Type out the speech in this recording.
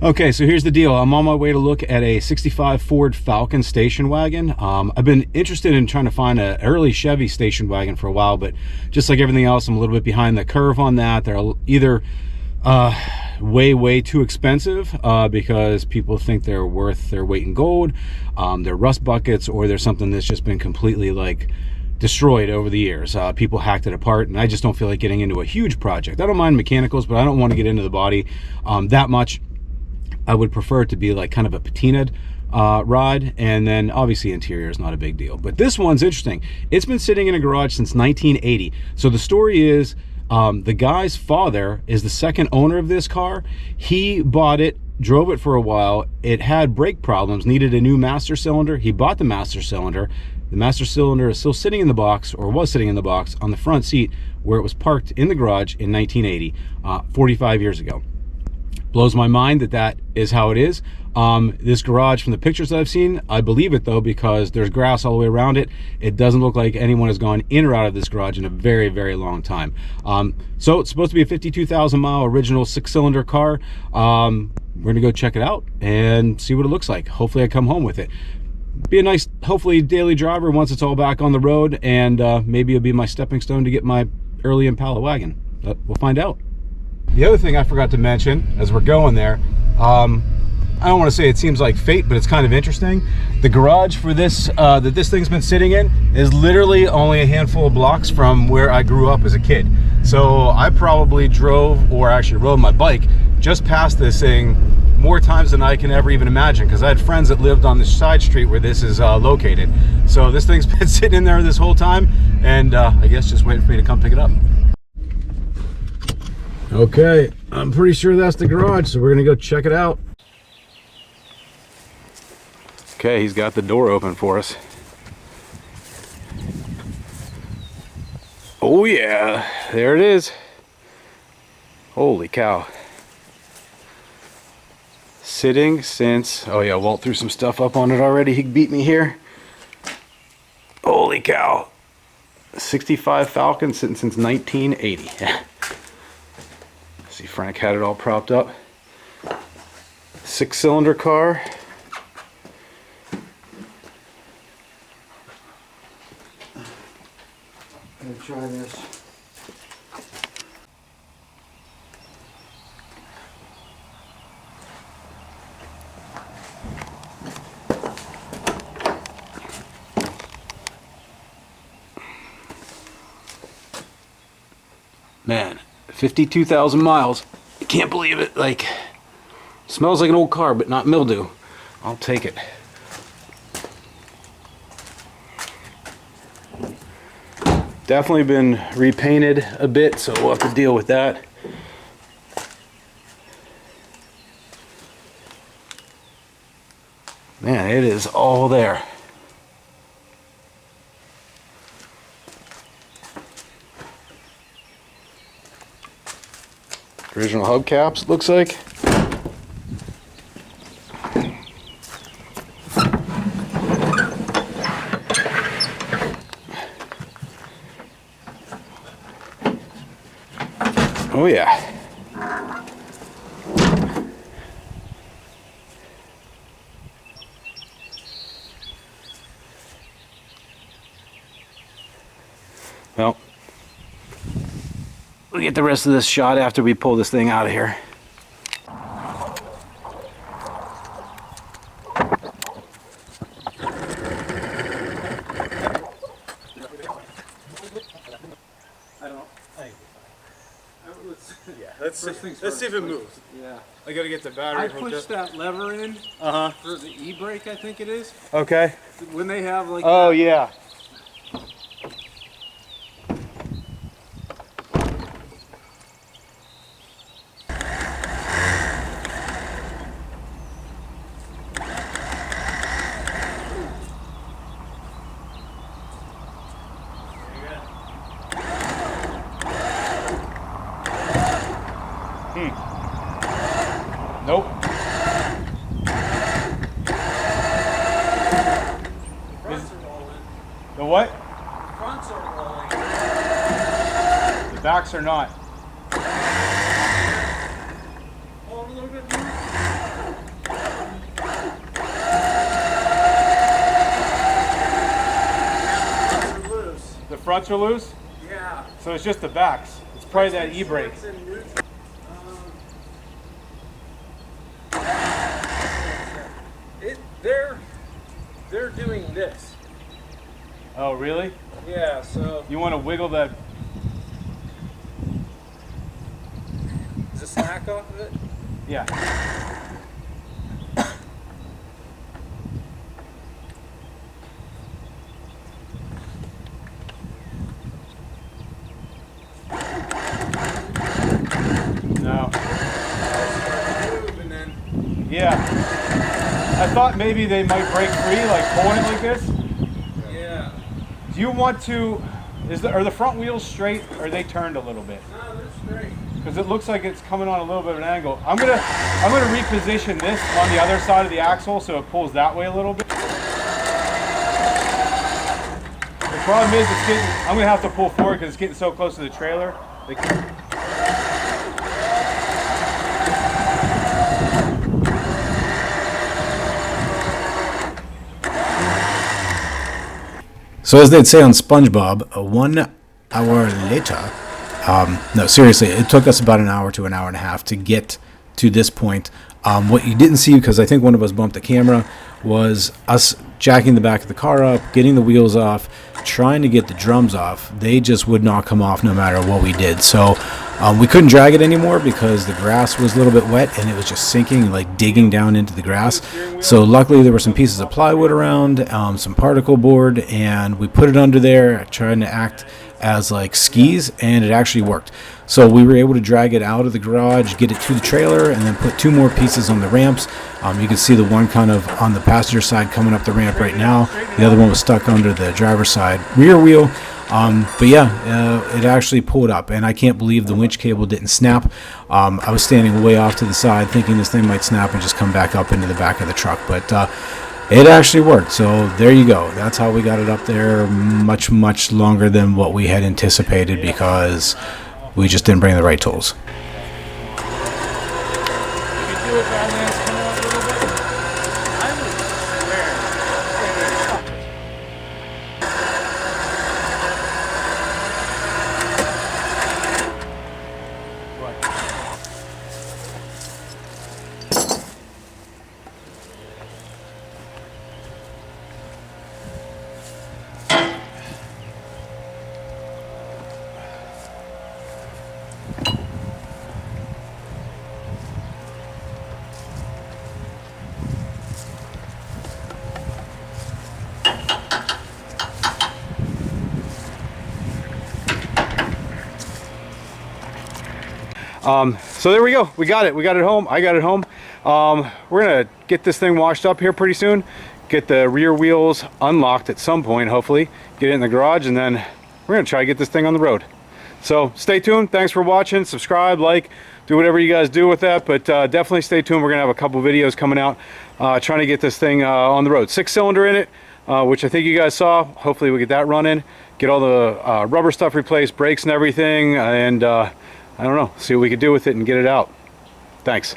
Okay, so here's the deal. I'm on my way to look at a 65 Ford Falcon Station Wagon. I've been interested in trying to find an early Chevy station wagon for a while, but just like everything else, I'm a little bit behind the curve on that. They're either way too expensive because people think they're worth their weight in gold, they're rust buckets, or there's something that's just been completely like destroyed over the years. People hacked it apart, and I just don't feel like getting into a huge project. I don't mind mechanicals, but I don't want to get into the body that much. I would prefer it to be like kind of a patinaed ride, and then obviously interior is not a big deal. But this one's interesting. It's been sitting in a garage since 1980. So the story is the guy's father is the second owner of this car. He bought it, drove it for a while. It had brake problems, needed a new master cylinder. He bought the master cylinder. The master cylinder is still sitting in the box, or was sitting in the box on the front seat where it was parked in the garage in 1980, 45 years ago. Blows my mind that that is how it is. This garage, from the pictures that I've seen, I believe it though, because there's grass all the way around it. It doesn't look like anyone has gone in or out of this garage in a very long time. So it's supposed to be a 52,000 mile original 6-cylinder car. We're gonna go check it out and see what it looks like. Hopefully I come home with it. Be a nice, hopefully daily driver once it's all back on the road, and maybe it'll be my stepping stone to get my early Impala wagon. But we'll find out. The other thing I forgot to mention as we're going there, I don't want to say it seems like fate, but it's kind of interesting. The garage for this that this thing's been sitting in is literally only a handful of blocks from where I grew up as a kid. So I probably drove, or actually rode my bike just past this thing more times than I can ever even imagine, because I had friends that lived on the side street where this is located. So this thing's been sitting in there this whole time, and I guess just waiting for me to come pick it up. Okay, I'm pretty sure that's the garage, so we're gonna go check it out. Okay, he's got the door open for us. Oh yeah, there it is. Holy cow. Sitting since, oh yeah, Walt threw some stuff up on it already. He beat me here. Holy cow. 65 Falcon sitting since 1980. See, Frank had it all propped up. 6-cylinder car. I'm gonna try this. Man, 52,000 miles. I can't believe it. Like, smells like an old car, but not mildew. I'll take it. Definitely been repainted a bit, so we'll have to deal with that. Man, it is all there. Original hubcaps, looks like. Oh yeah. Well, we'll get the rest of this shot after we pull this thing out of here. Let's see if it moves. Yeah. I gotta get the battery. I pushed that lever in for the e-brake, I think it is. Okay. When they have like. Oh yeah. Nope. The what? Fronts are rolling. The backs are not. Oh, a little bit more. fronts are loose? Yeah. So it's just the backs. It's probably that e-brake. They're doing this. Oh, really? Yeah, so You want to wiggle that? is the slack off of it? Yeah. No. Move and then Yeah. I thought maybe they might break free, like pulling it like this. yeah. Do you want to? Are the front wheels straight, or are they turned a little bit? No, they're straight. Because it looks like it's coming on a little bit of an angle. I'm gonna reposition this on the other side of the axle so it pulls that way a little bit. The problem is I'm gonna have to pull forward because it's getting so close to the trailer. So as they'd say on SpongeBob, 1 hour later, no, seriously, it took us about an hour to an hour and a half to get to this point. What you didn't see, because I think one of us bumped the camera, was us jacking the back of the car up, getting the wheels off, trying to get the drums off. They just would not come off no matter what we did. So we couldn't drag it anymore because the grass was a little bit wet and it was just sinking, like digging down into the grass. So luckily there were some pieces of plywood around, some particle board, and we put it under there trying to act as like skis, and it actually worked. So we were able to drag it out of the garage, get it to the trailer, and then put 2 more pieces on the ramps. You can see the one kind of on the passenger side coming up the ramp right now. The other one was stuck under the driver's side rear wheel. But yeah, it actually pulled up, and I can't believe the winch cable didn't snap. I was standing way off to the side thinking this thing might snap and just come back up into the back of the truck, but it actually worked. So there you go. That's how we got it up there much, much longer than what we had anticipated because we just didn't bring the right tools. So there we go. We got it home. I got it home. We're gonna get this thing washed up here pretty soon, get the rear wheels unlocked at some point, hopefully get it in the garage, and then we're gonna try to get this thing on the road. So stay tuned. Thanks for watching. Subscribe, like, do whatever you guys do with that, but definitely stay tuned. We're gonna have a couple videos coming out trying to get this thing on the road. 6-cylinder in it, which I think you guys saw. Hopefully we get that running, get all the rubber stuff replaced, brakes and everything, and I don't know, see what we can do with it and get it out. Thanks.